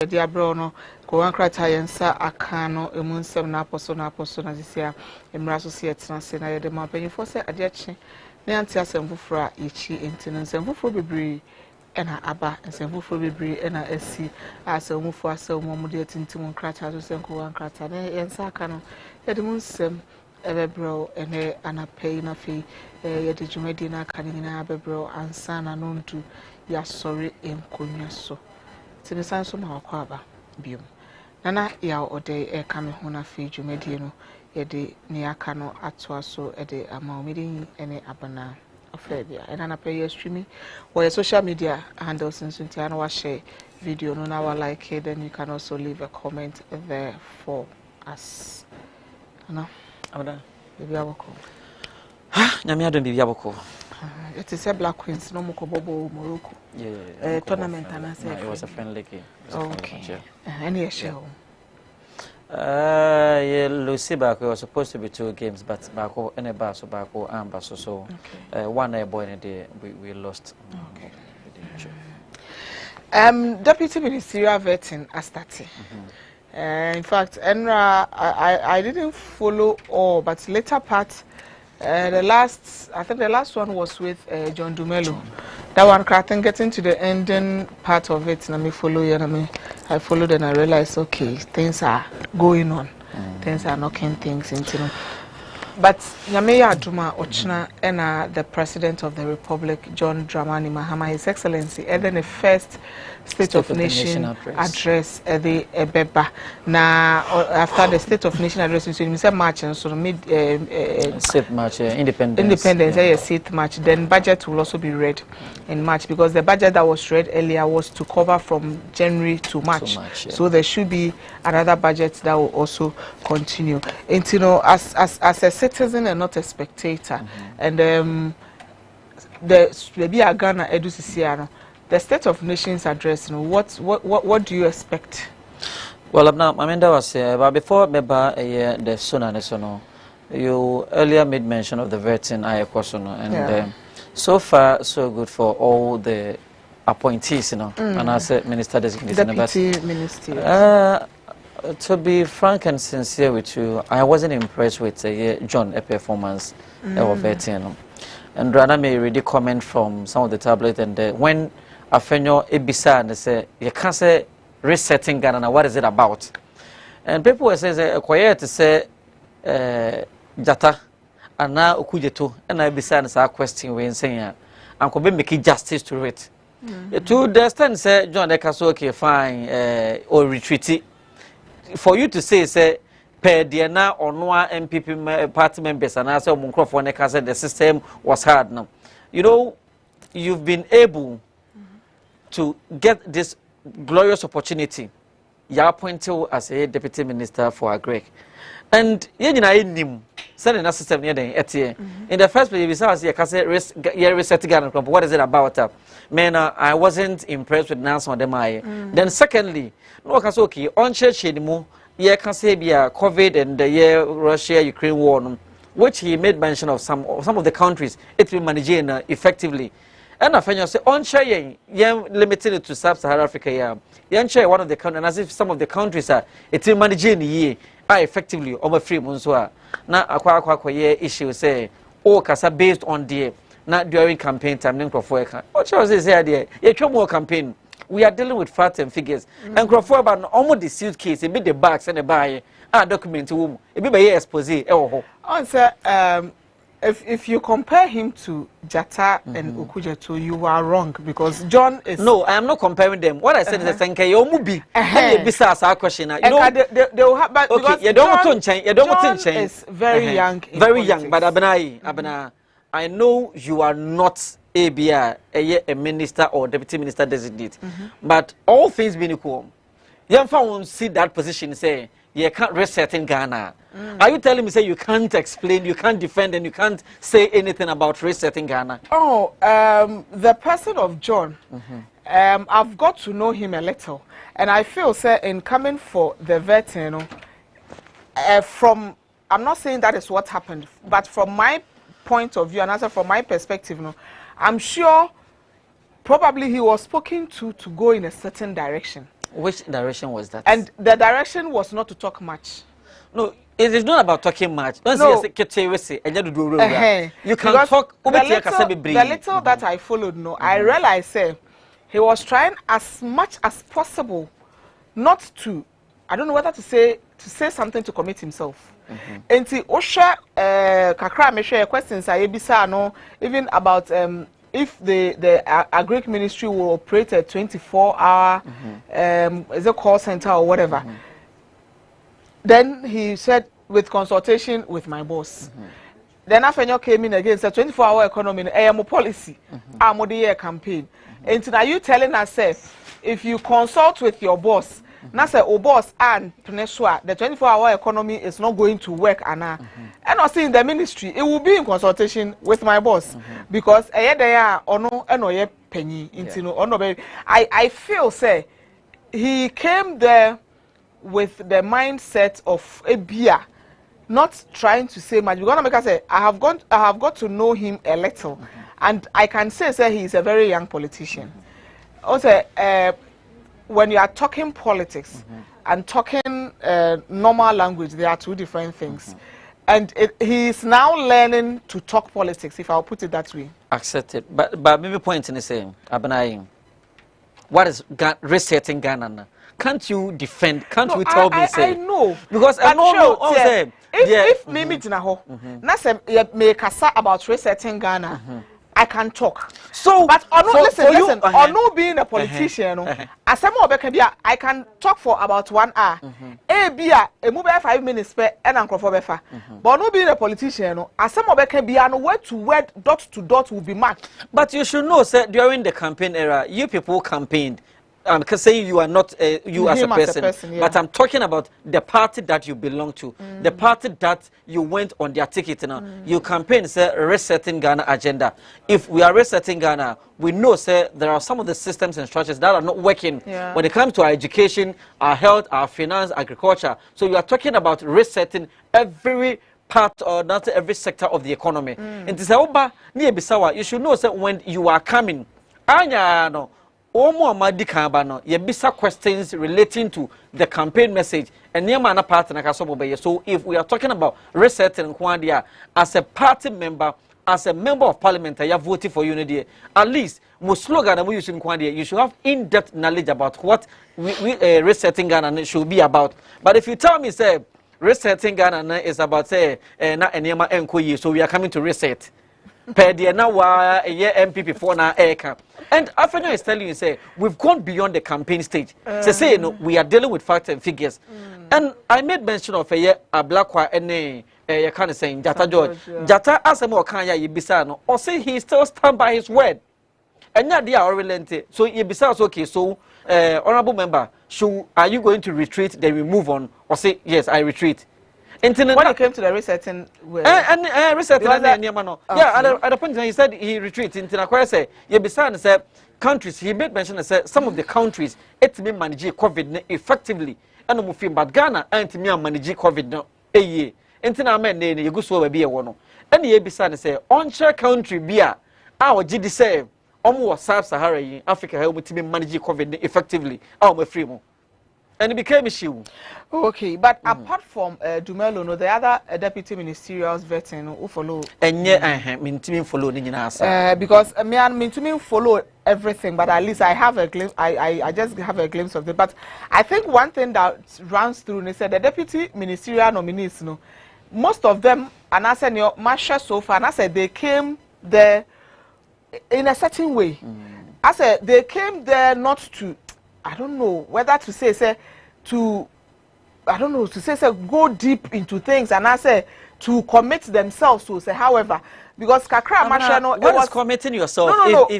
Diabro no ko ankrata yensa akano emu nsem na aposo na sisia emra so se etena se na yede ma panyifo se ade achi na anti asem fufuro a yechi enti no nsem fufuro bebre ena aba nsem fufuro bebre ena asi asem fufuro asem mo de tintim nkrata so se ko ankrata na yensa akano yede mu nsem ebebro ene anapei na fi yede dwumadi na aka ni na bebro ansa na no ntu ya sori enkonwa so Timisan so ma kwaba biom nana ya ode kame ho na fi dwumadi no yede ne aka no atoa so ede ama omedin ene abana afebia ena na pay streaming or social media handles nsuntia na wa share video no na wa like it, then you can also leave a comment there for us ana abada bibia boko nyame adon bibia boko it is a Black Queens no mokobobo Morocco tournament and say it was a friendly game. Okay. Any show yeah, Lucy Bako was supposed to be 2 games, but Bako and a bass of Bako and Basso. So, one boy in a day we lost. Okay. Deputy Ministerial Vetting Astati. In fact, Enra, I didn't follow all, but later part. I think the last one was with John Dumelo. That one, I think, getting to the ending part of it, and I follow you, and I followed, and I realized, okay, things are going on, things are knocking things into. But Nyameya Aduma Ochna and the President of the Republic, John Dramani Mahama, His Excellency, and then the first State of Nation address the Ebeba. Now, after the State of Nation address, we said March and so mid State March, Independence, State March. Then budget will also be read in March because the budget that was read earlier was to cover from January to March. So there should be another budget that will also continue. And you know, as a citizen and not a spectator, and the maybe a Ghana Edu Sisiano. The State of Nations address, you know, what do you expect? Well, Amanda was but before Beba the Sunan, you earlier made mention of the vetting Ayakosono, and so far so good for all the appointees, you know, and as a minister designated. Deputy minister. To be frank and sincere with you, I wasn't impressed with John performance of vetting, and rather may really comment from some of the tablets and when. Afenyo ebisa and say you can't say resetting Ghana. What is it about? And people were saying quiet to say Jata and now Okujeto and I beside us our question when saying and could be making justice to it. To the extent say John Ekaso okay fine or retreat for you to say per Diana or Noah MPP party members and I say Muncroft said the system was hard now. You know, you've been able to get this glorious opportunity, you are appointed as a deputy minister for Agric. And you know, sending a system near the in the first place, besides, you can say reset Ghana. What is it about? Man, I wasn't impressed with Nancy on them. Then, secondly, no, can say okay, on church anymore. You can say be a COVID and the Russia-Ukraine war, which he made mention of some of the countries it will manage effectively. And I find say on share limited it to sub-Saharan Africa. Share one of the countries, and as if some of the countries are it's managing the effectively over free Munswa. Now akwa issue say kasa based on the not during campaign time for what was this idea? More campaign. We are dealing with facts and figures. And Crawford about almost the suitcase, a bit the bags and the buy document to a bit by expose. Answer if you compare him to Jata and Okujeto, you are wrong because John is. No, I am not comparing them. What I said is that Mubi. Besides our question, you know, they will have. But okay, you don't change. You don't change. Is very young. Very young, but Abana, I know you are not a minister or deputy minister designate, but all things being equal, you won't see that position say. You can't reset in Ghana. Are you telling me say you can't explain, you can't defend, and you can't say anything about resetting Ghana? Oh, the person of John, I've got to know him a little, and I feel say in coming for the vetting, from I'm not saying that is what happened, but from my point of view and also from my perspective, I'm sure probably he was spoken to go in a certain direction. Which direction was that? And the direction was not to talk much. No, it is not about talking much. No. You can talk. The little that I followed, no, I realized he was trying as much as possible not to, I don't know whether to say something to commit himself. And see, Osha, kakra me share questions I ebisa no, even about if the Agric Ministry will operate a 24-hour is a call center or whatever. Then he said, with consultation with my boss. Then Afenyo came in again, said 24-hour economy, AMO policy, year campaign. And now you telling us, if you consult with your boss, now say, oh boss, and the 24-hour economy is not going to work, Anna. And also in the ministry, it will be in consultation with my boss because penny. I feel he came there with the mindset of a beer, not trying to say much. We're gonna make us say, I have got to know him a little, and I can say he is a very young politician. Also, when you are talking politics and talking normal language, they are two different things. And he is now learning to talk politics, if I'll put it that way. Accepted. But maybe point in the same, Abanayi, what is resetting Ghana? Can't you defend? Can't you tell me? I know. Because I know. If Mimi Dinaho, Nasa make a say about resetting Ghana, I can talk. So, but listen. Or no being a politician, as some of I can talk for about 1 hour. A move 5 minutes per and uncle for befa. But no being a politician, as some of word to word, dot to dot will be marked. But you should know, sir, during the campaign era, you people campaigned. Because saying you are not you as a person, yeah. But I'm talking about the party that you belong to, the party that you went on their ticket now. You campaign, say, resetting Ghana agenda. If we are resetting Ghana, we know, say, there are some of the systems and structures that are not working when it comes to our education, our health, our finance, agriculture. So you are talking about resetting every part or not every sector of the economy. And this you should know, say, when you are coming, Yebisa questions relating to the campaign message and Niamana partner. So if we are talking about resetting Kwandia as a party member, as a member of parliament, I have voted for unity. At least most slogan we use in Kwandia, you should have in-depth knowledge about what we resetting Ghana should be about. But if you tell me, say, resetting Ghana is about say na Niama Enkoyi, so we are coming to reset. Per the now a year MPP for now air. And Afenyo is telling you, say, we've gone beyond the campaign stage. Say, no, we are dealing with facts and figures. And I made mention of a black one and a kind of saying, Jata George. Jata Asamo Kanya Yibisano, or say he still stand by his word. And now they are relented. So Yibisa okay, so honorable member, are you going to retreat? Then we move on, or say, yes, I retreat. When it came to the resetting, resetting, at the point he said he retreated. Into Nakwaya say, Yebisa said countries. He made mention and said some of the countries it may manage COVID effectively. And we feel but Ghana and me manage COVID no a year. Into na men you go so be a one. And Yebisa say onshore country beer our GD say almost Sub-Saharan Africa help to manage COVID effectively. Our free more. And it became issue. Okay, but apart from Dumelo, no, the other deputy ministerials vetting who follow. And yeah, mean follow because me follow everything, but at least I have a glimpse. I just have a glimpse of it. But I think one thing that runs through, they said the deputy ministerial nominees, no, most of them, and I said, Masha so far, and I said they came there in a certain way. I said they came there not to. I don't know whether to say to go deep into things and I say to commit themselves to say however because Kakra Mashano what is committing yourself?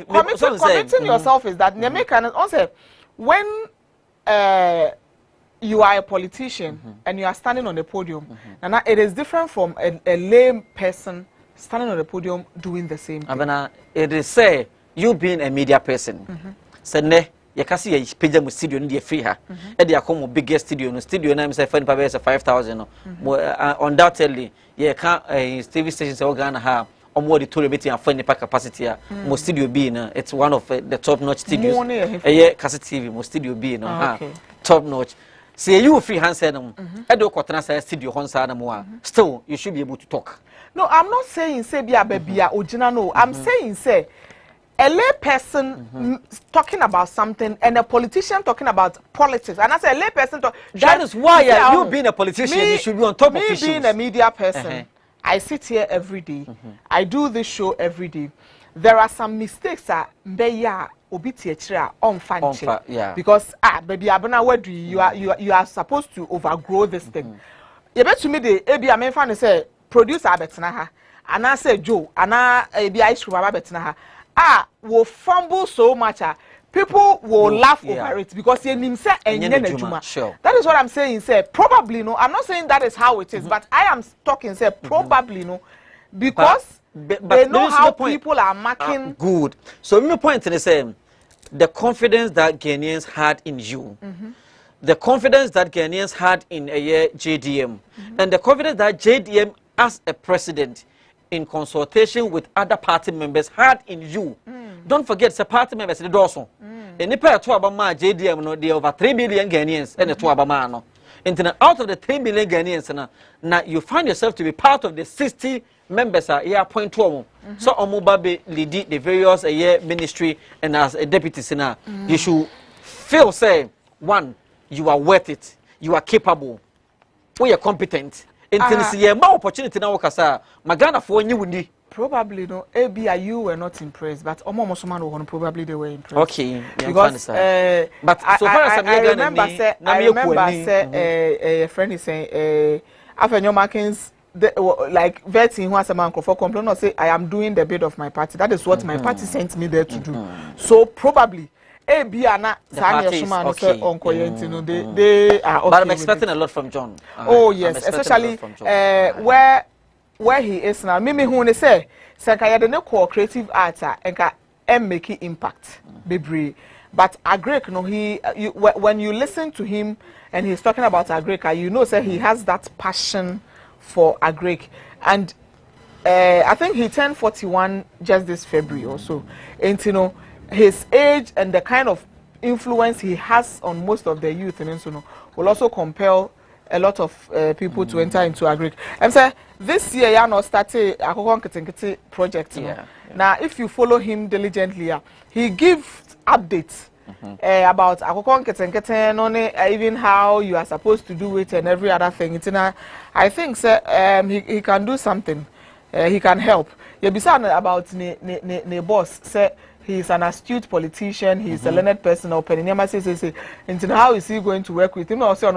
Committing yourself is that Nemeka also when you are a politician and you are standing on the podium and it is different from a lame person standing on the podium doing the same thing. Abana, it is say you being a media person. You can see a page studio in the free her. They are come biggest studio. No studio name say 5,000. Undoubtedly, you can't TV stations Ghana have omo auditorium beti afọ nipa capacity a mo studio B na it's one of the top notch studios eh Kase TV mo studio B no top notch say you free handset no e do kwotena say studio hon sa na mo a still you should be able to talk. No, I'm not saying say be a baby original. No, I'm saying say a lay person talking about something and a politician talking about politics. And I say a lay person talk. That is why you being a politician, you should be on top of issues. Me being a media person, I sit here every day. I do this show every day. There are some mistakes that yeah. Because baby abana where do you are supposed to overgrow this thing. You bet to me the ABI main fan say producer betina ha and I say Joe and ABI ice cream betina ha. Will fumble so much. People will laugh over it because you say sure. That is what I'm saying. Say probably no. I'm not saying that is how it is, but I am talking. Say probably no, because but they know how people are marking. Good. So my point is saying the confidence that Ghanaians had in you, the confidence that Ghanaians had in JDM, and the confidence that JDM as a president, in consultation with other party members, had in you. Don't forget, the party members in the Dawson. And if I talk about my JDM, no, there are over 3 million Ghanaians and the Tuabamano. And out of the 3 million Ghanaians, now you find yourself to be part of the 60 members here point to so Omubabe lead the various ministry and as a deputy senator, you should feel say one, you are worth it, you are capable, we are competent. More opportunity now, Kasa. Magana for you would probably no. ABI you were not impressed, but Omo probably they were impressed. Okay, because but so far as I remember say a friend is saying after your markings like vetting who has a man for complaint or say I am doing the bid of my party. That is what my party sent me there to do. So probably. They are okay. They are okay. But I'm expecting a lot from John. Oh yes, especially where he is now. Mimi who say kaya the creative arts and making impact. But Agrek no when you listen to him and he's talking about Agrek, you know say he has that passion for Agrek. And I think he turned 41 just this February or so. And you know his age and the kind of influence he has on most of the youth in Insuno will also compel a lot of people to enter into Agric. And so this year, you know, started a Kokon project. Yeah. Now, if you follow him diligently, he gives updates about Akokon Ketenkete, even how you are supposed to do it and every other thing. I think he can do something. He can help. You be saying about ne boss say. He is an astute politician. He is a learned person. Or Pennyama says, "And how is he going to work with him?" Also,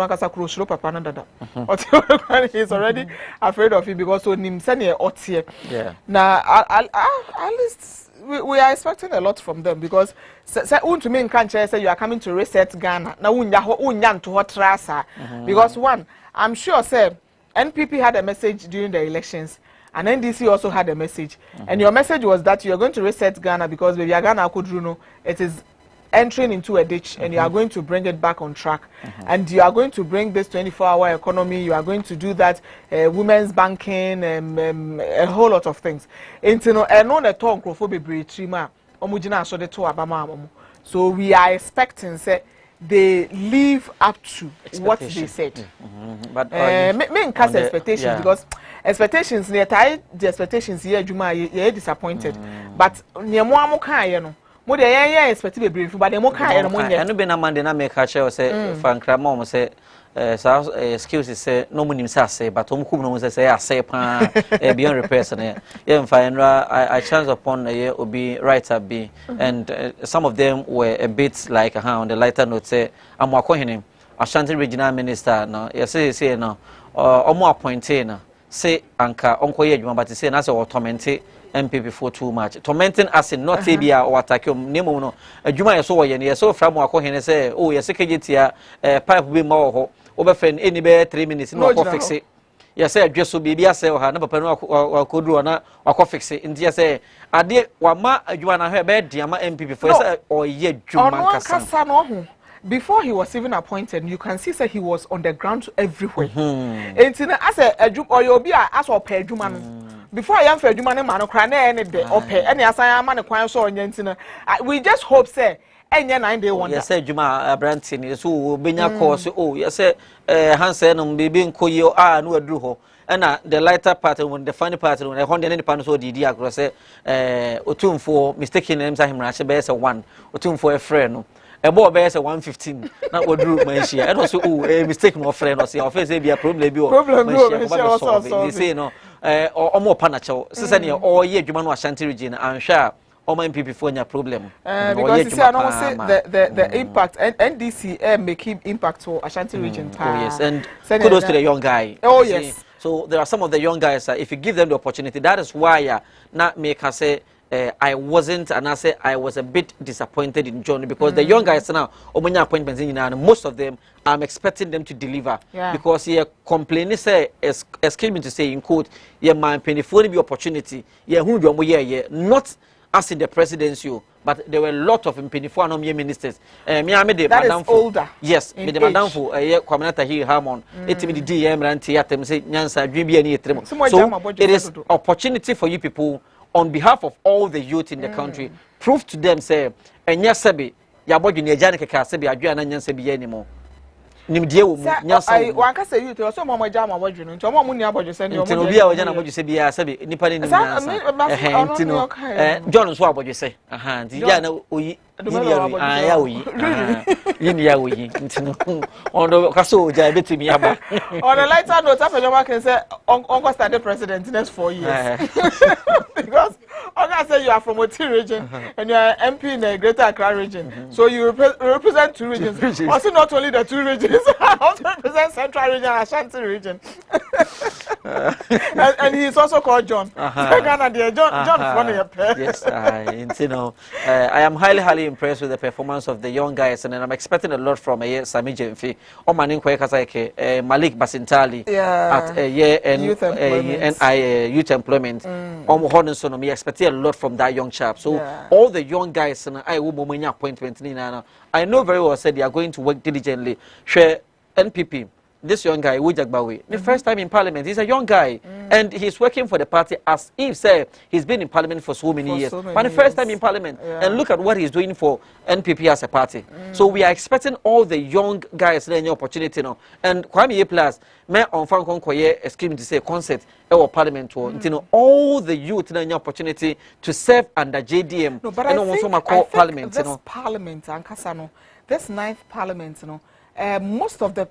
he is already afraid of him because so nimsani otie. Yeah. Now, at least we are expecting a lot from them because say to me can't say you are coming to reset Ghana. Now unyan to what trasa because one, I'm sure say NPP had a message during the elections. And NDC also had a message. And your message was that you are going to reset Ghana because baby Ghana Kudruno, it is entering into a ditch and you are going to bring it back on track. And you are going to bring this 24-hour economy. You are going to do that women's banking, a whole lot of things. So we are expecting say they live up to what they said. But me cast expectations because expectations the expectations here Juma you disappointed. But niamo kan no mo de yen expect be brief but dem kan no mo yen. Eno be na man de na make sure say Frankra mom say excuses say no munim say but kum no say say pa beyond repair say yeah I chance upon obi writer be and some of them were a bit like on the lighter note say amwakohene Ashanti regional minister no say no omo appointed na say anka onkoye adwuma but say na say tormented MPP for too much tormenting as in not abia or attack name no adwuma yeso wo ye ne yeso fra mo akohene say oh yesi kejetia pipe be ma wo over friend any be 3 minutes no go fix it. Yes, say address so bibia say ha na papa no akoduru na akọ fix it. Nti say ade wa ma adwuma na ha be diama MPP for say or ye adwuma kasa no ho. Before he was even appointed, you can see that he was on the ground everywhere. Nti na as a adwuma or you be as or pe adwuma no. before I am for adwuma ne ma no kra na any day ope any asan ama ne kwan so onye ntino we just hope say enye 9-day wonder yes adwuma abranti ni so obenya course oh yes hanse no bibi nkoyi no aduru ho na the lighter part when the funny part when I hold any pan so didi across otumfo mistaken names ahimra che be say 1 otumfo e friend no ebo be say 115 na oduru manhia and also mistake no friend no say offense be a problem bi o manhia they say no omo panacho sese ne o ye adwuma no Ashanti region anhwa Oma MPP for any problem. Because you see, I don't say the impact and NDC making impact for Ashanti region. Oh yes, and kudos to the young guy. Oh yes. So there are some of the young guys. If you give them the opportunity, that is why not make us say I wasn't, and I say I was a bit disappointed in John because the young guys now, Omanya appointments in and most of them, I'm expecting them to deliver because he complaining say, excuse me to say in quote, yeah, my penny for the opportunity, yeah, who you not. As in the presidency, but there were a lot of Impenifu and ministers. That is older. Yes, the madam for Kwamanata here, Harmon, the DM Rantiatem, say Nyansa, GBN. So it is opportunity for you people on behalf of all the youth in the country. Prove to them, say, and yes, Sabi, Yabodini Janica Sabi, Adriana Nyansabi anymore. Nimdie wo nyasa I wan ka say you to so mama jama wadwu no nti omo mu ni abodwo se ni omo nti obi a wajana abodwo se bia sabe nipa ni nyasa nti no John so abodwo se nti ya na oyi ya oyi yini ya oyi nti no ondo ka so oja betimi aba on a lighter note after can say uncle started president next 4 years because I say you are from Oti region and you are MP in the Greater Accra region. So you represent 2 regions. Also not only the 2 regions, I also represent Central region and Ashanti region. and he is also called John. John Yes, you know, I am highly impressed with the performance of the young guys and I'm expecting a lot from Sami Jemfi, Omanin Kwekasake, Malik Basintali at youth employment. Me expecting a lot from that young chap. So all the young guys and I will moment appointment. I know very well said they are going to work diligently. Share NPP. This young guy, Wujagbawi, the first time in parliament, he's a young guy and he's working for the party as if, say, he's been in parliament for so many years. But the first time in parliament, and look at what he's doing for NPP as a party. So we are expecting all the young guys to any opportunity now. And Kwame Ye Plus, me on Frankon Koye, scheme to say concert, our parliament, all the youth to any opportunity to serve under JDM. No, but I think parliament, this parliament, Ankasano, this 9th parliament, most of the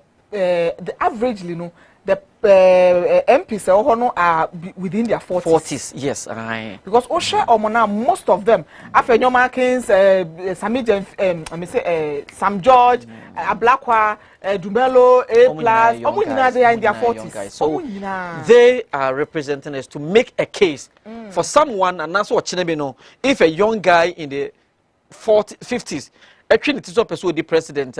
average, the MPs are within their 40s. Yes, because Osha Omona, most of them, after Nyomakins, Sam George, Ablakwa, Dumelo, A+, they are in their 40s. So they are representing us to make a case for someone, and that's what Chinebino, if a young guy in the 50s, actually, it is a person the president.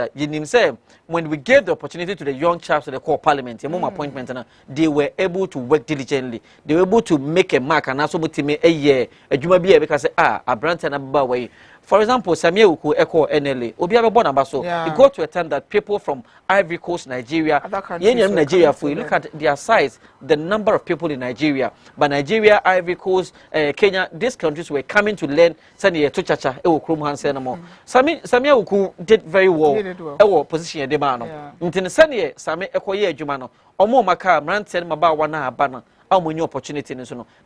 When we gave the opportunity to the young chaps to the core parliament, appointment, they were able to work diligently. They were able to make a mark and also a year. A Jumabia because a brand and a way. For example, Samuel Uku Echo NLA, Obiaba Bonabaso, it got to a time that people from Ivory Coast, Nigeria, Nigeria, if we look at their size, the number of people in Nigeria, but Nigeria, Ivory Coast, Kenya, these countries were coming to learn Sani Tuchacha, Ewo Krum Hansenamo. Samuel Uku did very well. Ewo position Demano. Until Sani, Sami Ekoye Jumano, Omo Maka, Ransen Maba Wana Abana, how many opportunity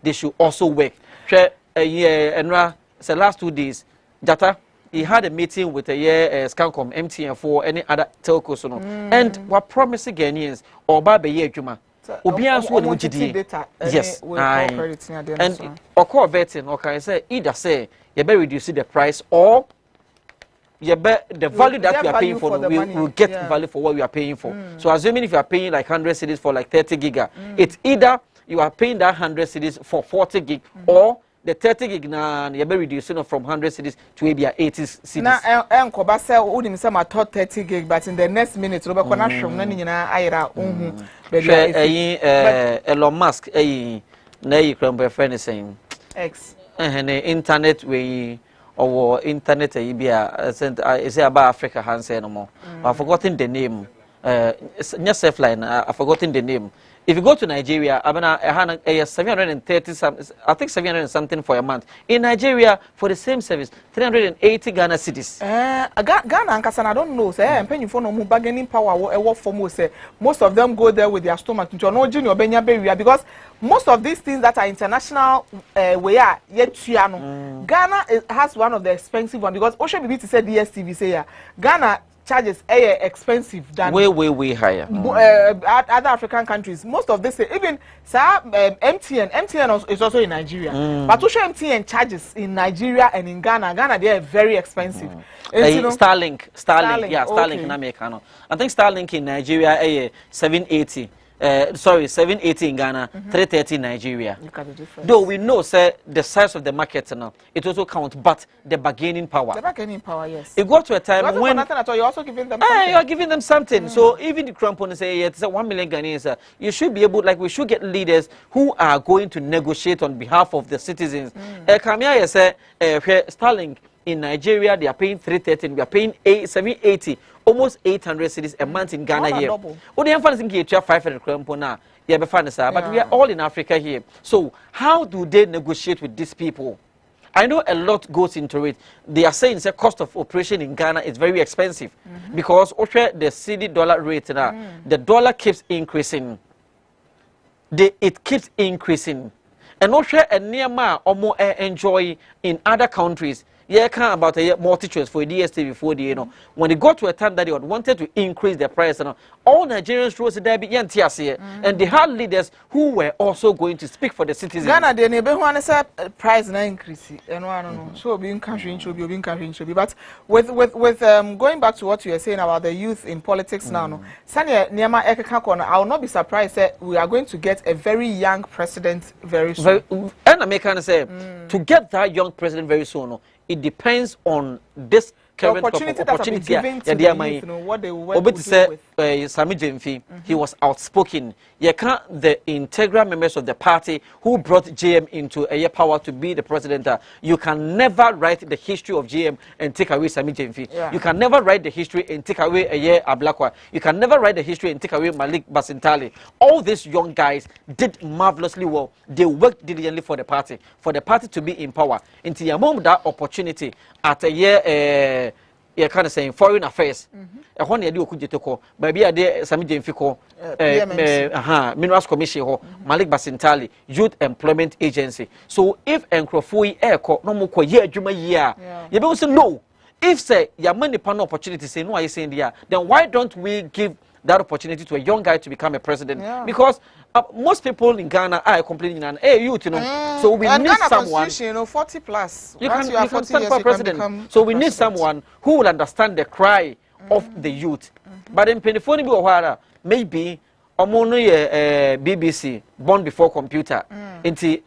they should also work. Enra, the last 2 days. Jata, he had a meeting with Scancom, MTN4, any other telcos, and were promising Ghanaians or Babe Juma. Obians would data. Yes, and or core vetting, or can I say either say you better reduce the price or you bet the value that you are paying for will get value for what you are paying for. So assuming if you are paying like 100 cedis for like 30 giga, it's either you are paying that 100 cedis for 40 gig or the 30 gig na you be reducing from 100 cedis to maybe 80 cedis. Na enkoba say unim say ma 30 gig but in the next minute no be kona hwem na nyina ayira unhu be Elon Musk na yi krambe friend saying X internet we or internet bia say about Africa han say no more. I've forgotten the name safe line. I've forgotten the name. If you go to Nigeria, I mean, 730 something, I think 700 something for a month. In Nigeria, for the same service, 380 Ghana cedis. Ghana and Kassan, I don't know. Say, I'm paying for no bargaining power. I work for most. Most of them go there with their stomach to no junior Benya because most of these things that are international, we are yet Ghana has one of the expensive ones because Ocean BBT said DSTV say Ghana charges expensive than way higher. Other African countries. Most of this, even MTN is also in Nigeria. But also MTN charges in Nigeria and in Ghana, they are very expensive. Starlink, yeah, Starlink okay. in America. I think Starlink in Nigeria 780. 780 in Ghana, 330 in Nigeria. Look at the difference. Though we know, sir, the size of the market now, it also counts, but the bargaining power. The bargaining power, yes. It got to a time when nothing at all, you're also giving them something. You are giving them something. So even the Crampon say, it's 1 million Ghanaians. You should be able, like, we should get leaders who are going to negotiate on behalf of the citizens. Kamia say, Starlink in Nigeria, they are paying 330, we are paying 780. Almost 800 cities a month in Ghana here. What the emphasis in here 500 now? Yeah, but we are all in Africa here. So how do they negotiate with these people? I know a lot goes into it. They are saying the cost of operation in Ghana is very expensive because the cedi dollar rate now, the dollar keeps increasing. It keeps increasing, and also a near or more enjoy in other countries. Yeah, can about a multi-choice for DSTV before the, you know, when they got to a time that they wanted to increase the price, you know, all Nigerians rose there be and they had leaders who were also going to speak for the citizens. Ghana, the neighbor want to say price na increase, and I don't know. So being country should be, but with going back to what you were saying about the youth in politics now, no, Sanya Niama Ekakakona, I will not be surprised that we are going to get a very young president very soon. And I can say to get that young president very soon. No, it depends on this current opportunity that have been given to the youth, you know, what they will with. Sami Jemfi, he was outspoken. The integral members of the party who brought JM into a power to be the president, you can never write the history of JM and take away Sami Jemfi. Yeah. You can never write the history and take away Ablakwa. You can never write the history and take away Malik Basintali. All these young guys did marvelously well. They worked diligently for the party to be in power. Until you moment that opportunity at a year, you kind of saying foreign affairs. When you do Kujitoko, maybe I did Sami Jemfiko, Minerals Commission, Malik Basintali, Youth Employment Agency. So if Encrofui Airco, no more year, Juma year, you don't say no. If say your money pan opportunity, say no, I say in the year, then why don't we give that opportunity to a young guy to become a president? Because most people in Ghana are complaining and youth, you know. So we need someone. You know, 40 plus. You can stand for president. So we need someone who will understand the cry of the youth. But in Penifoni, maybe BBC born before computer. They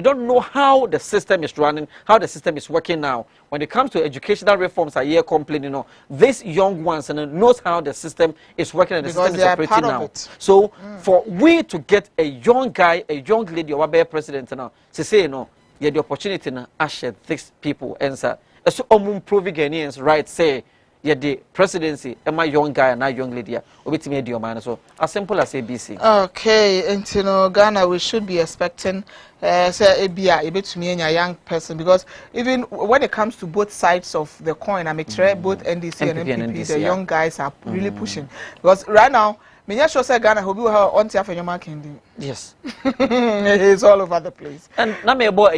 don't know how the system is running, how the system is working now. When it comes to educational reforms, I hear complaining. You know, these young ones knows how the system is working and the system is operating now. So for we to get a young guy, a young lady, or a president now, to say you know, you have the opportunity to usher these people answer. So improving Ghanaians right say. The presidency, am I young guy and not young lady? So as simple as ABC. Okay, and you know, Ghana, we should be expecting say a bit to me and a young person because even when it comes to both sides of the coin, I make sure both NDC and MPP, the young guys are really pushing because right now. Menya sure say Ghana will have on tier for your marking. Yes, it's all over the place. And now me about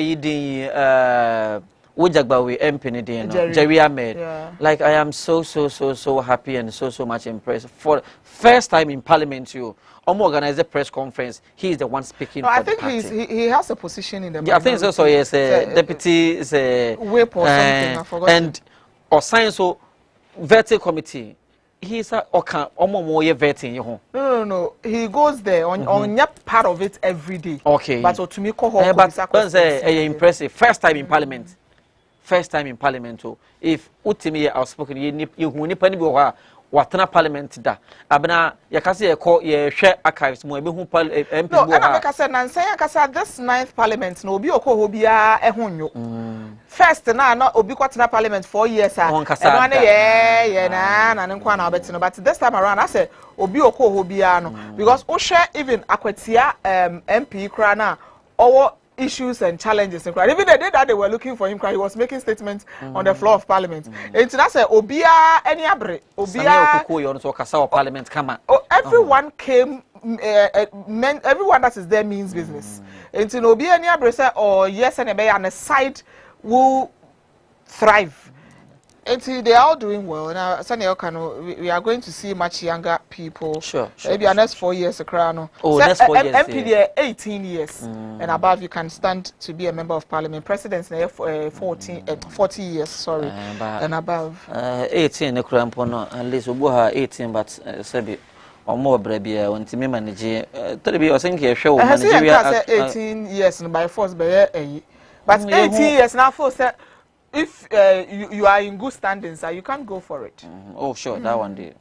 Ujagbawi MP Jerry Ahmed. Like I am so happy and so much impressed. For first time in Parliament, you organize a press conference. He is the one speaking. No, I think he has a position in the. Yeah, I think it's also yes, deputy whip or something. I forgot. And or science so vetting committee. He's a vetting. No. He goes there on part of it every day. Okay. But to me, but impressive. First time in Parliament. First time in Parliament. If Utimi outspoken, you nipa ni biwa watana Parliament da. Abena yakasi ye call ye share archives mo ebe hu MP. No, and I said Nancy, this 9th Parliament no obi oko obiya ehunyo. first na obi kwatena parliament 4 years na nkwa na obetino but this time around I say obi okoho bia no because o share even akwatia MP kra na our issues and challenges in Even the day that they were looking for him, he was making statements on the floor of Parliament. And that's Obia any abre Obia Parliament come. Everyone came. Everyone that is there means business. And to Obia any abre say, "Oh yes, and a side will thrive." And they are all doing well. Now, we are going to see much younger people. Sure. Maybe the next 4 years, next 4 years. MP 18 years and above, you can stand to be a member of parliament. Presidents 40 years, sorry, and above. 18, at least 18, but Sebi. Or more brabia when Timmy manage. Tell me, I think you're sure. 18 years by force, but 18 years now for if you are in good standings, you can't go for it. Oh, sure, that one day.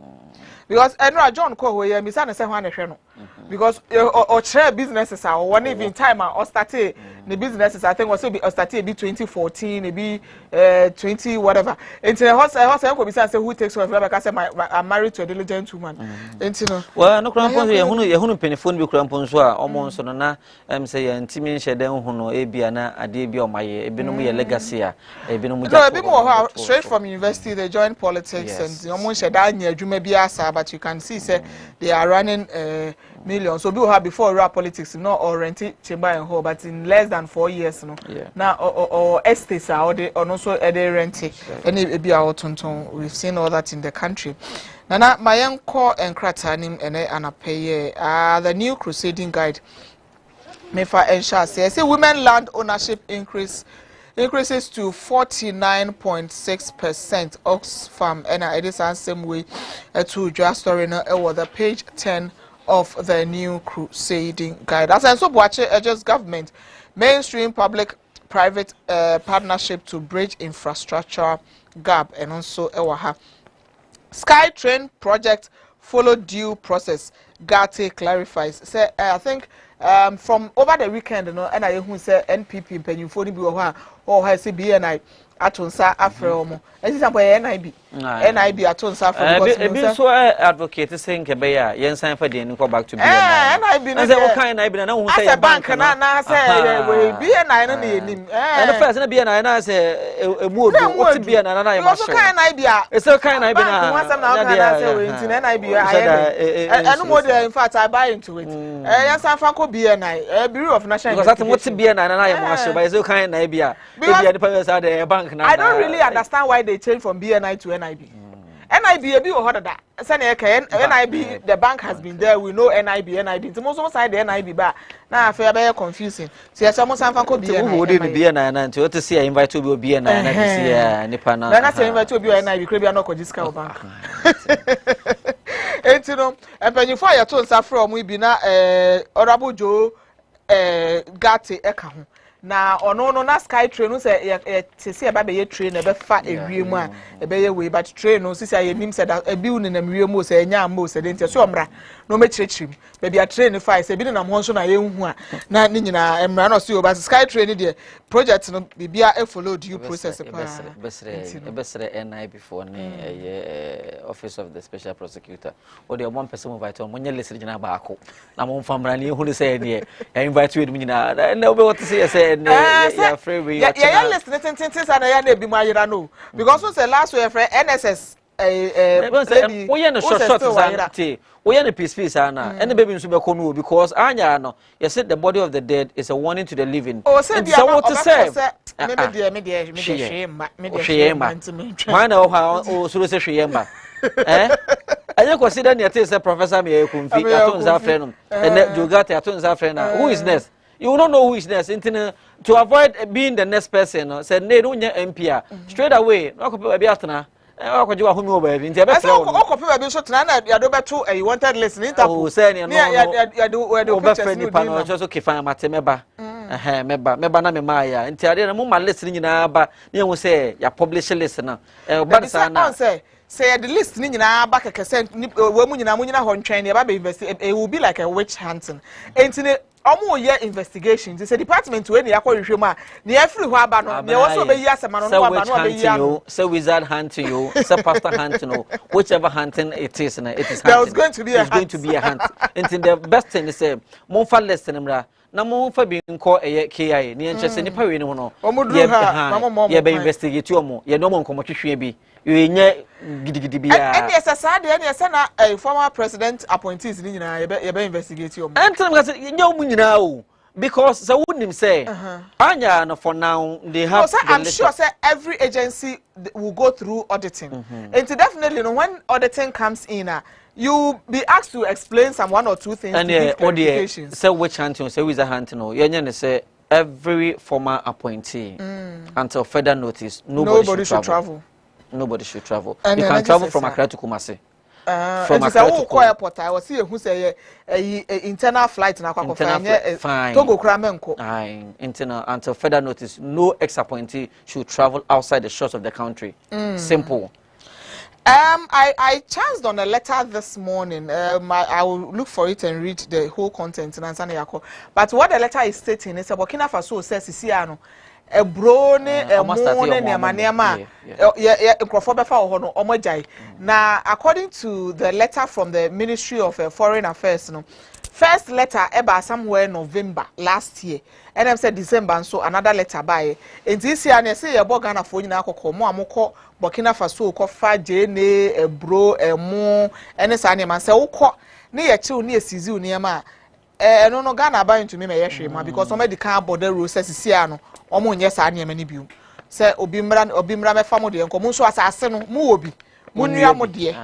Because John call here, Miss Anna said, because or share businesses or one even time or started the businesses, I think was be started be 2014, maybe 20 whatever. And the house who takes over because I'm married to a diligent woman. Well, no crampons here, who penny phone be crampons were almost on a say and Timmy Shadow Hono, Abiana, a debut on my Ebinomi legacy, a bit more straight from university, they joined politics and almost a daniel, you may be asa, but you can see, say they are running millions. So we have before rap politics, not or rented chamber and hall, but in less than 4 years, no. Now or estates are they also they renting. Any be our tonton. We've seen all that in the country. Now my uncle and Kratanim and Anapay the new crusading guide. Mefa ensure say women land ownership increases to 49.6%. Oxfam and it is the same way to just story now over the page 10 of the new crusading guide. As I so watch it, just government mainstream public-private partnership to bridge infrastructure gap and also Ewaha SkyTrain project follow due process. Gate clarifies. Say I think from over the weekend, and I who say NPP Penyufoni be or has BNI atonsa afreomo. Esi sampo NIB atonsa afreomo. So advocate saying kebeya yen sign for the go back to BNI. NIB na say what kind NIB na who say bank na say BNI no na enim. And the first na BNI na say e mu obi what BNI na na e ma show. So kind NIB a. E say kind NIB na. One some na can say we into NIB and more in fact I buy into it. Yen sign for BNI Bureau of National because that what BNI na e ma show but e say kind NIB a. The bank I don't really understand why they changed from BNI to NIB. NIB a bit harder that. NIB the bank has been there. We know NIB. It's most side the NIB but now I feel very confusing. See, I almost have to BNI. Who did BNI and to see I invite to be BNI and see Nipana. Then I say invite to be NIB. Could be no discount bank. And you know, and when you fire to from we be na Honorable Joe Gate Ekahu. Na ono no na SkyTrain no say say e ba be ye train e be fa ewiem a e be ye we but train no sisi aye nim say da e bi unu na mwiem o say nya am o say dentia so omra no me chirechirim be bia train fa say bi na mo nso na ye hu a na ni nyina emra no so but SkyTrain de project no bibia e follow due process pa besre NI before ne office of the special prosecutor o de one person invite on monye list nyina ba ako na mo famra ne hu say ne invite we nyina na obe what say yeah, free we yeah, listening things and I na be my no because we say last year for NSS we no short sanity we no peace ana and baby nso be kono because anya no you said the body of the dead is a warning to the living so what to say me shema why na o so say shema I consider near say professor me kumfi atonza friend and Jogate atonza friend who is next. You don't know who is next. To avoid being the next person, said, "Ne don't MP straight away." No copy be atna. I could do a home over. I said, "Copy be shot na you do better. You wanted listening." Oh, say no. You do better. Ni panel just okay fine matemeba. Meba na me maya. Nti ade na mo ma listening na ba. Ne won say ya publish listen na. But say say the list ni nyina ba keke say we mu nyina ho ntwen ne ba be investigate it will be like a witch hunting entine omo ye investigation the department we ne yakọ mu a ne afiri ho aba no ne wo so be yi asema no aba no be yi ano say wizard hunting you say pastor hunting you whichever hunting it is it is hunting there was going to be a hunt entine the best thing is say mo fa list nemra na mo fa bi nko KIA ne enche nipa we ne ho no ye be investigate omo ye no mo nko mo twehwe bi yenye gidigidi bia and yes asade and yes na a former president appointees ni nyina ye be investigate omo entem ga say nye omo nyina o because so wouldn't say anya no for now they have I'm sure say every agency will go through auditing and definitely when auditing comes in you be asked to explain some one or two things and clarifications. Say which hunting say with a hunting no yenye say every former appointee until further notice nobody should travel. Nobody should travel. And you can travel from Accra to Kumasi. From Accra to airport. I was see who say internal flight na kwa fine. Togo kramenko. Internal until further notice. No ex-appointee should travel outside the shores of the country. Simple. I chanced on a letter this morning. I will look for it and read the whole content in Tanzania. But what the letter is stating is Burkina Faso says Sisiano. A brone, a morning, a manema, now, according to the letter from the Ministry of Foreign Affairs, first letter about somewhere November last year, and I said December, and so another letter by and this year, and I say a Bogana for you now, Amoko, Burkina Faso, Kofa, Jene, a bro, a mo, and a sanima, so near two near Sizu near ma. No Ghana buying to me my because somebody can't border rules says Siano. Omo nyesa anya mani biu se obimra me famo de enko mu so asase no mu obi mu nua mo de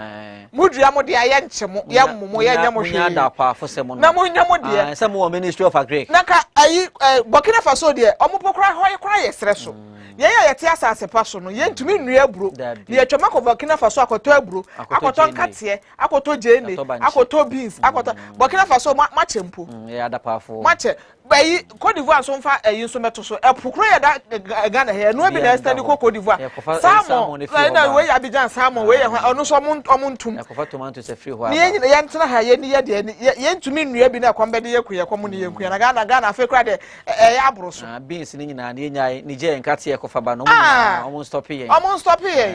mu dua mo de aye nchemo ya mumo ya nya mo hwe nya da pa fo se mo na mo nya mo de se mo Ministry of Agri na ka ayi Burkina Faso de omo pokra hoye kra ye sere so ye te asase pa so no ye ntumi nua aburo ye twema ko Burkina Faso akoto aburo akoto nkate akoto jene akoto beans akoto Burkina Faso ma chempo ye da pa fo ma che bayi Côte d'Ivoire so mfa ayi so meto so epukro ye da Ghana he no bi na stand ko Côte d'Ivoire salmon na we Abidjan salmon we ye ono so omuntum ekofa tomato se free ho ye nyina ye ntena ha ye ni ye de ye ntumi nnua bi na kwamba de ye kuye kwamo ne ye kuye na Ghana afa kra de ye abro so beans ni nyina ne nyai Niger nkate ye kofa ba no omun stop ye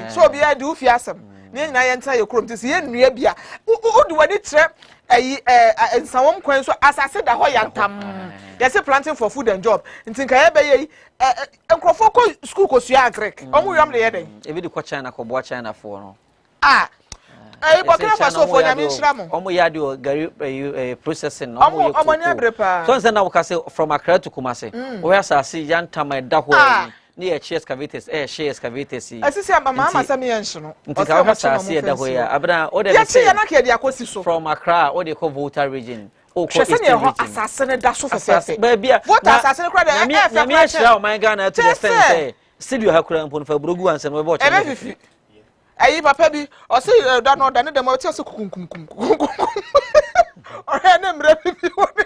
so bi ya di ufi asem ne nyina ye ntena ye krom tisi ye nnua bia odi wani tre ayi nsawom kwan so asase da ho yantam yes planting for food and job ntinka ye be ye enkrofo ko school ko sua agrek omo yam le ye den e bi di ko China ko bo China fo no Burkina Faso fo nyame nshiramo omo ya de gari processing omo ni abrepa so nse na wo ka say from Accra to Kumasi wo ya asase yantam e da ho ni e excavators share excavators asisi mama sami yenhye no ntika wo asase e da ho ya abra o de say ya na ke de akosi so from Accra o de ko Volta region Shesani ho asase da so fefe ba bia Volta asase ne kra de nyame ahira o man Ghana to the extent say studio hakura mpon fa brogu ansem we bo che ayi papa bi o say da no da ne dem o ti so kukunkum o he ne mra bi woni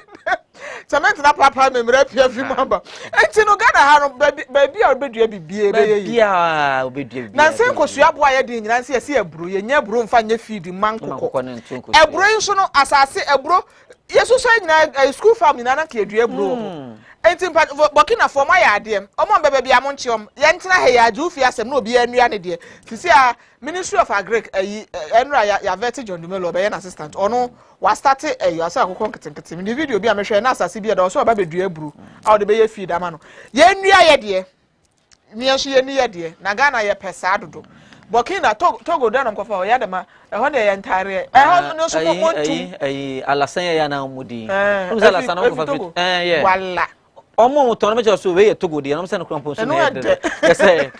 cement na papa me mra pia fi mamba enti no Ghana ha no ba bia obedua bibie be ye bia obedua bibie na se nkosua bo aye de nyina se ye eburo ye nya eburo mfa nya feed mankoko eburo yi so no asase eburo yesu so nyina school farm nyina na ka edua eburo enti Burkina Faso ma ya ade omo bebe bia mo nchiom ye ntena he ya aju fi asem na obi anua ne de sisi a Ministry of Agri enra ya vet John Dumelo be an assistant ono wa start you asa akoko nketenkete ni video bi a mehwe na asase bi da so ba bedua eburu a de be ye feed ama no ye nua ye de ni enso ye ni ye de na Ghana ye pesa dodo Burkina Togo da nam kofa ya de ma ho de ye ntare ho no so mo ntum alasan ya na mudi so alasan no kofa wala omo to na me so we ye Togo de na me se no krampo so na ye say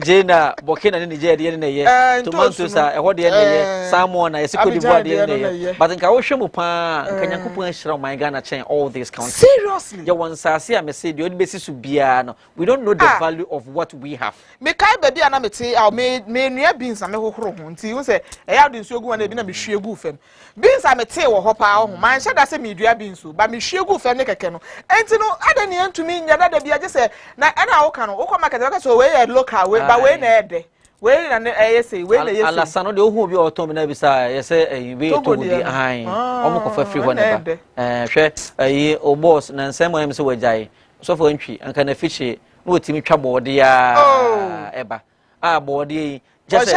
Jena Burkina ni Niger de ne ye tomatoes a ho de ne ye salmon na ye Côte d'Ivoire de ne ye but nka wo hwemu pa nka Nyankopon ahira my Ghana chain all these countries seriously you want say am say de odibesi su bia no we don't know the value of what we have me kai baby ana mete me nua beans na me hohoro ho nti wo say e ya de nsu ogu na bi na me hwie gu fam beans a mete wo ho pa ho man hye da say me dua beans ba me hwie gu fam ne keke no enti no ada ne antumi nya da bia je say na ana wo ka no wo ko market ka so we local we ba we na ede we na say we na yes alasano de ohu obi otom na bisa ye say we to di han omo kofa free ho ne ba hwe o boss na nsem am se wajai so for ntwi anka na fiche no otimi twa board ya eba board yi just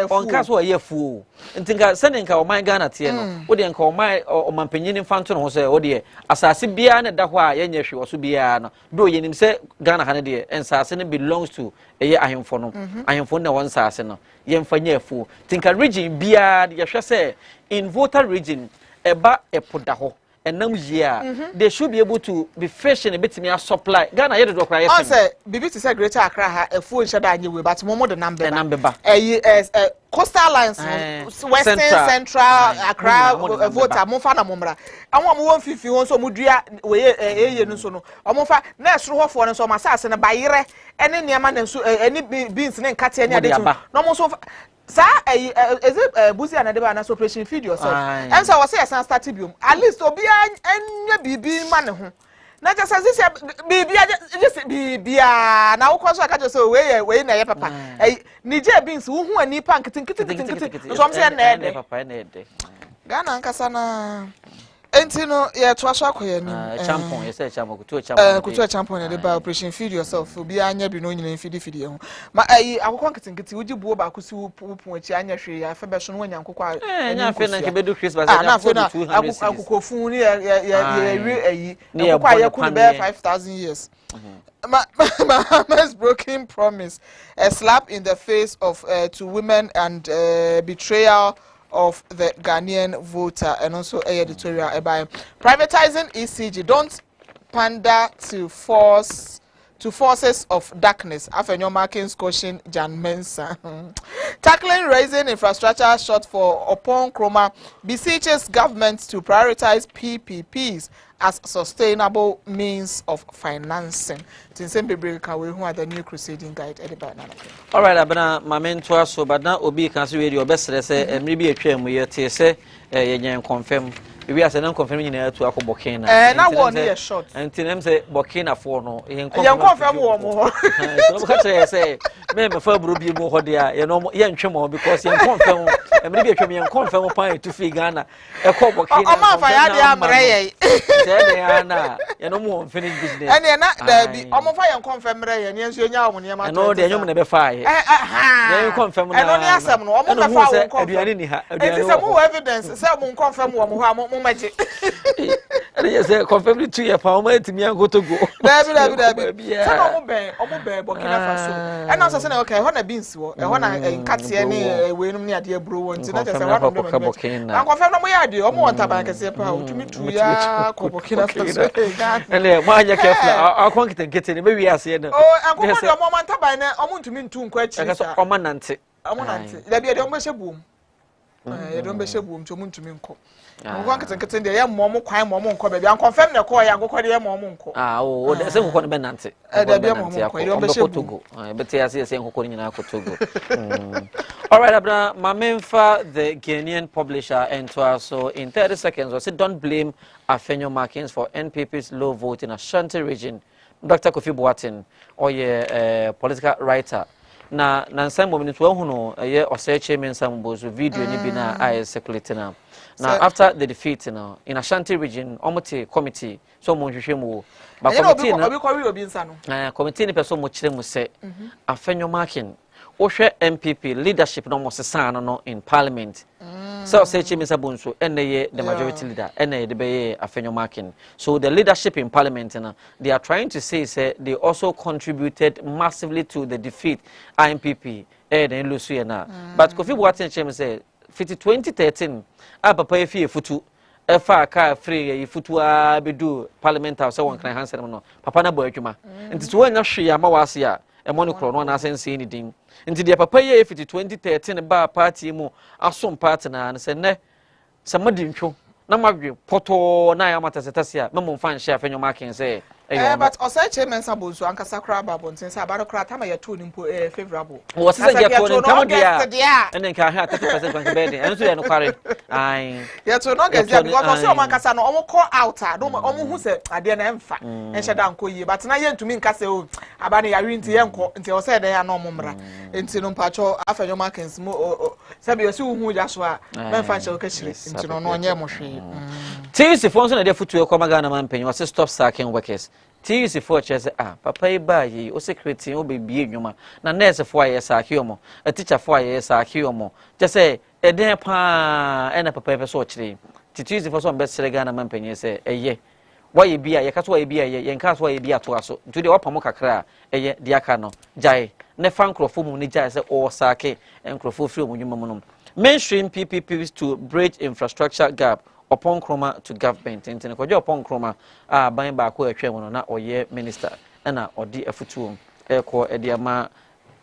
onka so ye fu ntinka seninka o man Ghana tie no wo de nka o man o mampanyini fanto no so wo de asase bia na da ho a ye nya hwe so bia no do ye nim se Ghana ha ne de ensase ne belongs to eye ahemfo no ahemfo na won sase no ye mfa nya fu tinka region bia de ye hwe se in voter region eba epoda ho enam yia they should be able to be fishing a bit me supply Ghana ye do kra yes say bibi to say greater Accra ha efu nche da anyewe but mo the number coastal lines western central Accra voter mo fa na momra awon mo 150 won so mo dua we eye no so no o fa na esoro hofo no so ma sase na bayire ene niam na so eni beans ne nkate ene ade no mo so sa is it buzi anade ba na operation feed yourself and so was say start biom at least obi anya bibi ma ne ho na just say bibia na wo so aka just say we na ye papa nije beans wo hu ani pa nkiti so am say na ede papa na ede Ghana nkasa na enti no ye to aso akoye ni champion ye say champion kutu champion de ba operation feed yourself obi anya bi no nyina feed ye ho ma akokọ nkiti uji buo ba kusi pupun achi anya hwe ya fa be so no nya nkokọ anya fe na nke bedu Christmas anya for 200 akokọ fun ni ye nkokọ ya ku be 5000 years Mahama's broken promise, a slap in the face of to women and betrayal of the Ghanaian voter, and also a editorial about privatizing ECG. Don't pander to forces of darkness. Afenyo Markins caution Jan Mensa. Tackling raising infrastructure short for upon Chroma beseeches government to prioritize PPPs as sustainable means of financing. Tinsembe Breka we who are the new crusading guide edibana. All right, abana mamento so but now obi kan se we the best say emri bi atwa mu ye te se yenyen confirm we as an confirm nyina to akọ Burkina na one year short ntinem say Burkina for no yen confirm wo mo so ka say me fa buru bi mu ho de a ye no ye ntwe mo because yen confirm emri bi atwa me yen confirm pan to fi Ghana e ko Burkina o ma fa ya de amre ye say de na ye no mo finish business ene na da bi o mo fa yen confirm re ye ne nso nya o mo ne ma no de nyom ne be fa ye yen confirm na eno ne asem no o mo fa wo confirm aduane ni ha aduane say mo evidence say mo confirm wo mo ha mo maji ene say confirm the 2 year pa o ma etimi an gotogo dabi say no mo ben Burkina Faso ena so say na okay ho na beans wo ho na nkate ne we num ne ade aburo wo nti na say wa no an confirm no mo ya ade o mo wanta ban kase pa o tumi tu ya ko Burkina Faso ene mo anya careful akon kete ne be wi ase ne o an ko de mo manta ban ne o mo ntumi ntu nkwa chi sa o ma nante dabi ade o mo hye buom ye don be hye buom to mo ntumi nko mo kete de ye mo kwan mo nko be an confirm ne ko ya nkokọ de ye mo nko o de se nkokọ ne be nante dabi mo nko ye don be hye Togo be te ase se nkokọ nyina ko Togo all right abna Mamemfa the Ghanaian publisher and so in 30 seconds was it don't blame Afenyo Markins for NPP's low vote in Ashanti region. Dr. Kofi Boateng or ye political writer na nsam moment we hu no ye oseche men sam bozo video ni bi na I circulating now after the defeat now in Ashanti region omote committee so mo hwehwe mu ba committee na obi nsa no committee ni person mo kire mu se Afenyo Markins ohwe MPP leadership no mo sesa no in parliament so say Chimisa Bunso and the majority leader and the be Afenyo Markins. So the leadership in parliament they are trying to say they also contributed massively to the defeat IMPP and Luciana. But Kofi Boateng Chim say 2013 papa efie futu efa ka free futu abedu parliament house won kan hansen no papa na bo adwuma nti so anya hwe ama wase a emoni kro no na sense ni din nti de papa ye 2013 ba party mu asom party na se ne se madi ntwo na magwe poto na ya mata setase a memo fan share Afenyo Markins say but also chairman sabuzu ankasa kra babon since abano kra tama ya to nimpo favorable was say get to no come dia and then can have 30% kan be dey and so dey no kware ai ya to no get there because also ankasa no omo call out no omo hu se ade na emfa enhye da nko yi but na ye ntumi nkasa o abano ya wi nti ye nko nti o say dey ya no omo mra nti no mpacho afenyo markets mo sabi o si hu ja so a memfa nche o ka chire nti no no nye mo hwe TUC fonso na dey futu e kwa Ghana man penyi was stop sacking workers TUC for chese papa e ba yi o secretary o bebie nwuma na nurse for aye sack yomo a teacher for aye sack yomo chese e den pa e na papa e pe so chire TUC for so best Ghana man penyi se eye why bia ye kaso why bia ye nka so why bia to aso ntu de wapamo kakra eye de aka no jai ne fa nkrofo mu ni jai se o sack nkrofo free mu nwuma mu no mainstream PPPs to bridge infrastructure gap upon chroma to government intene kwaje upon chroma ban ba ko atwa mu na oye minister na odi afutuo ko ediama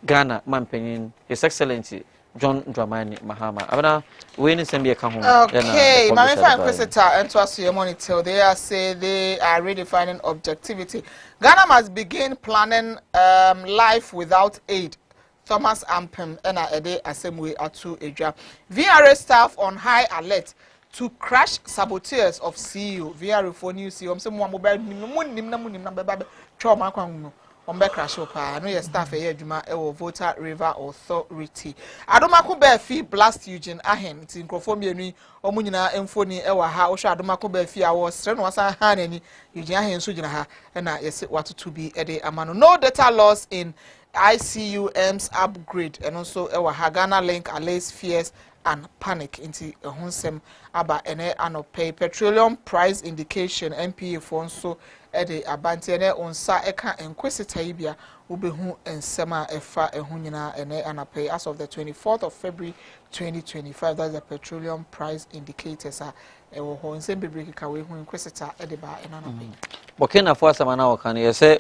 Ghana mampanyin His Excellency John Dramani Mahama abana we ni sembe ka ho okay my friend Chrisita and to us your monitor they are say they are redefining objectivity. Ghana must begin planning life without aid. Thomas Ampem and Ede Assembly Atu Eja. VRA staff on high alert to crash saboteurs of CEO. VRA for new CEO. Some one mobile nimna trauma kwangu. Ombe crash opa. No your staff here juma ewo Volta River Authority. Adomako be fi blast Eugene Ahen. Ti nkrofo mienu omu nyina emfoni ewa ha. Osha Adomako be fi awo sre no wasa ha nani Eugene Ahen so gyina ha. Na yesi watutu bi ede amano. No data loss in ICUM's upgrade and also Ghana link allays fears and panic into a hunsem aba ene anope petroleum price indication MPA for so ede abanti ene onsa eka enquisita ibia ubehu ensema efa ehunyina ene anape as of the 24th of February 2025. That's the petroleum price indicators ewo ho nsembe break ka we hu enquisita ede ba enanape Burkina Faso mana wakan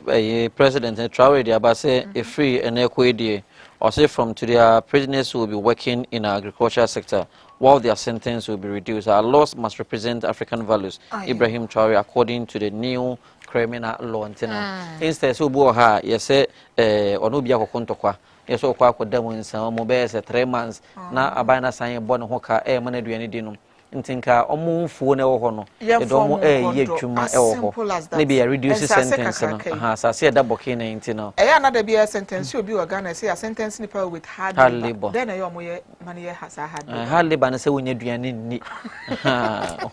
ye President Traoré de abase a free and equidie or say from today prisoners will be working in the agricultural sector while their sentence will be reduced. Our laws must represent African values. Ibrahim Traoré according to the new criminal law instead so bo ha say ono bia kokontokwa yes o kwa kodam nsan mo be say 3 months na abana san bo ne ho ka mana duane di no ntinka omumfuo na ewo ho no edomo ye adwuma ewo ho na bi reduce sentence no asase e da boke na nti no na da bi sentence obi wa Ghana say a sentence nipa with hard labor then ayo mo ye mane ye hasa hard labor na say wonya duane ni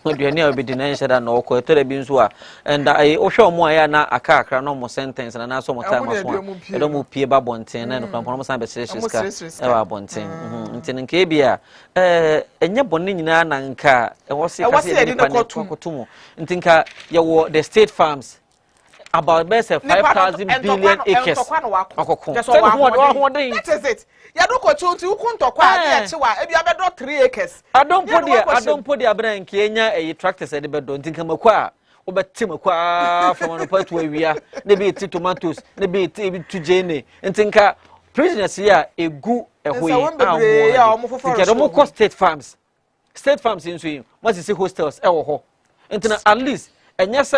duane a obedi na nhyeda na okọ etere bi nso a and ai o hwe omo aya na aka akra no mo sentence na so mo time aso edomo pie ba bonten na no krampo mo san be siriska e wa bonten nti nka bia enye bonne nyina na nka what's Ntinka you the state farms about best 5,000 billion acres. That is it. Ya do ko chunti ukunto kwa na chewa ebi abedo 3 acres. I don't put the abran Kenya a tractors e bedo ntinka makwa obeti makwa from no part where we are ne be tomatoes ne be to jene ntinka prisoners here egu ehwe state farms. State farms in Sweden, what is hostels? At least, and yes,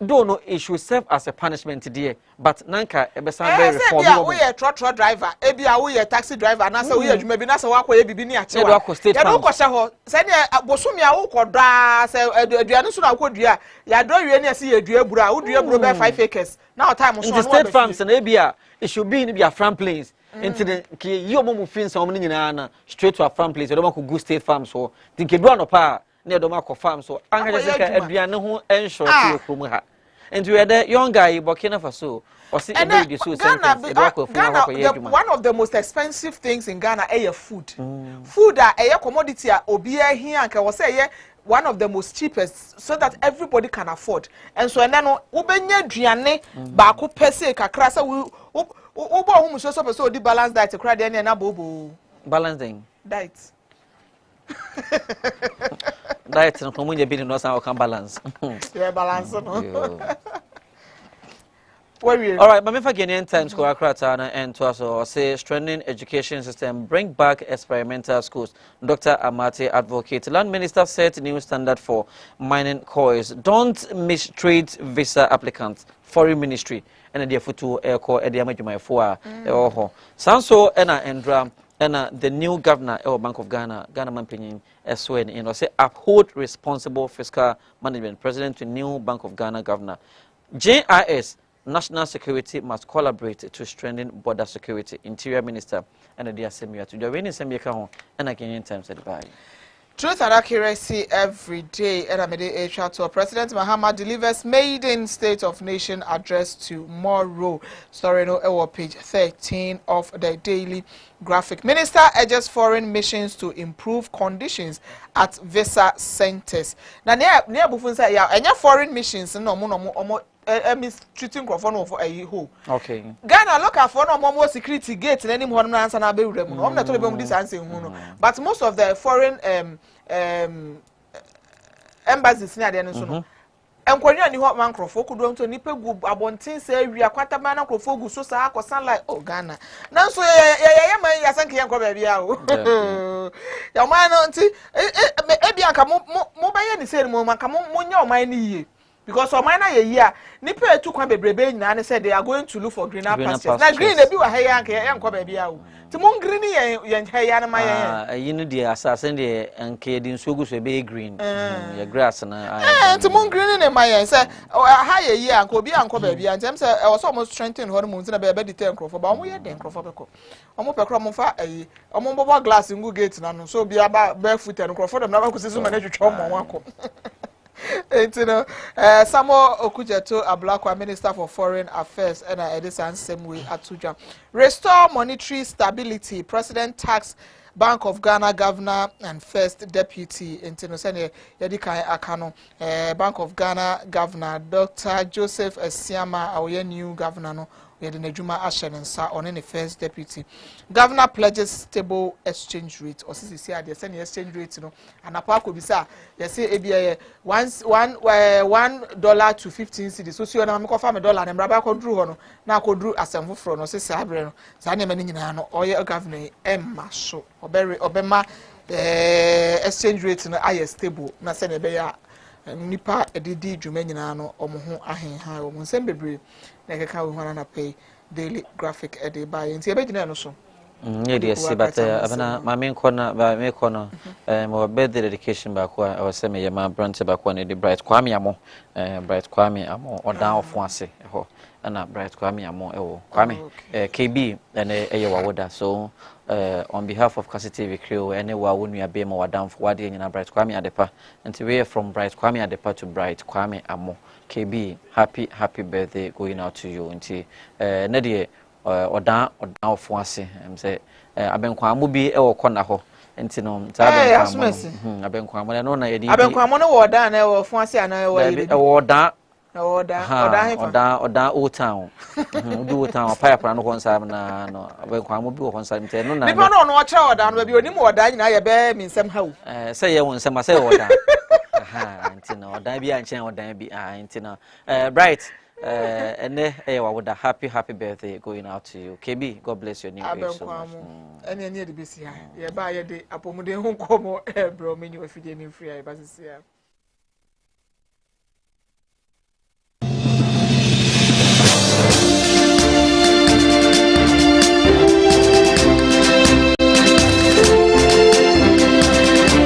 don't know it should serve as a punishment today. But Nanka, a very reform. We are truck driver, we are taxi driver, and so we are maybe not so walk away, be near state farms. Send a Bosumia or Dra, say, Adrianusuna could ya, Yadro, you see a Duebra, would you have 5 acres? Now, time was the state farms and Abia, it should be in a farm place. Into the you momu fin so many na straight to a farm place. You don't want to go state farm so think you do no pa near the mark of farm so anga just aduane ho ensure to krom ha. And we are the young guy Burkina Faso or see every so sentence one of the most expensive things in Ghana is food. Food are a commodity obi here and can say one of the most cheapest so that everybody can afford. And so and then ubenya duane ba ko pese kakra sa Ubo who so di balance diet cry dey na bobo balancing diet diet no komunye bi no san o kan balance yeah balance no All right, but if Ghanaian Times ko akrata and to also say strengthening education system, bring back experimental schools. Dr. Amate advocate. Land Minister set new standard for mining coins. Don't mistreat visa applicants. Foreign Ministry and the photo airco ediamajuma for Sanso ena endra ena the new governor of Bank of Ghana, Ghana Mampinin SWN, say uphold responsible fiscal management. President to new Bank of Ghana governor. JIS National Security must collaborate to strengthen border security. Interior Minister and the Assembly to the winning Assembly and again in terms of the Truth and accuracy every day. Eramide Echato. President Mahama delivers maiden State of Nation address tomorrow. Story no ewo page 13 of the Daily Graphic. Minister urges foreign missions to improve conditions at visa centers. Na near bufunsa ya enya foreign missions no mo treating crofon for a ho. Okay. Ghana look at for no more security gate any more answer na be rem no. I'm not talking about this answer no. But most of the foreign embassies near there so no. Enkwanya ni ho man crofo kudo to nipa gu abontin say wi akwata man na crofo gu so sa akosan like oh Ghana. Na so ye man ya sanke ye nkọ ba bia o. Ya man no nti e bia nka mo ba ye ni say mo man ka mo nya o man ni yie. Because of minor year, Nipa took one baby and said they are going to look for greener pastures. Now, green, they be a hay and co baby out. Timon Greeny and Hayana Maya. You know, the assassin and Kadin Sugus will be green. Your grass and I. Timon Green and Maya said, oh, a higher year and could be uncle baby. And James I was almost strengthened hormones in a baby ten crop about we had then crop of a co. Almost a crumb of a mobile glass in good gates and so be about barefoot and crop for them. Never could see so many chum on one. Samuel Okujeto Ablakwa, Minister for Foreign Affairs, and Edison same way Atuja. Restore monetary stability. President tax Bank of Ghana Governor and First Deputy Sene Yedikai Akano. Bank of Ghana Governor Dr. Joseph Esiama, our new governor. No. Nejuma Ashen and Sa on any First Deputy. Governor pledges stable exchange rate or CCC they send exchange rate no and apart could be sa they say ABA $1 to 15 cedis so you na me kofa me dollar na mraba ko dru ho no na ko dru asemfo fro no se sabre no sa na me nyina no oye governor emma so obema exchange rate no aye stable na se na be ya nipa edidi dwuma nyina no omo ho ahenha omo nsem bebre na keka we hwana na pay Daily Graphic ede ba yen ti e be gina no so yes but abana ma me nkona ba me kono mo birthday dedication ba ko o se me ye ma branch ba ko na di Bright Kwame Amo Bright Kwame Amo odan ofo ase ho na Bright Kwame Amo ewo Kwame KB and eye wawoda so on behalf of Kasi TV crew any wa wonu abe ma wadam for wade nyina Bright Kwame Adepa and we are from Bright Kwame Adepa to Bright Kwame Amo KB happy birthday going out to you nti na de odan ofo ase say abenkwa amo bi e wo kona ho nti no ta abenkwa amo no na yedi abenkwa amo no wo odan na e wo ofo ase ana e wo yedi odan old town do old town pipe no konsa na no abenkwa amo bi wo konsa nti no na nipa no no kire odan no bi onim odan nyina ye be mi nsem hawo say ye won nsem say odan nti no odan bi anchen odan bi nti no Bright and wawoda happy birthday going out to you. KB, God bless your new age so much. Any the BC. Yeah, buy a day. Apomude home como, bro, menu if you didn't free.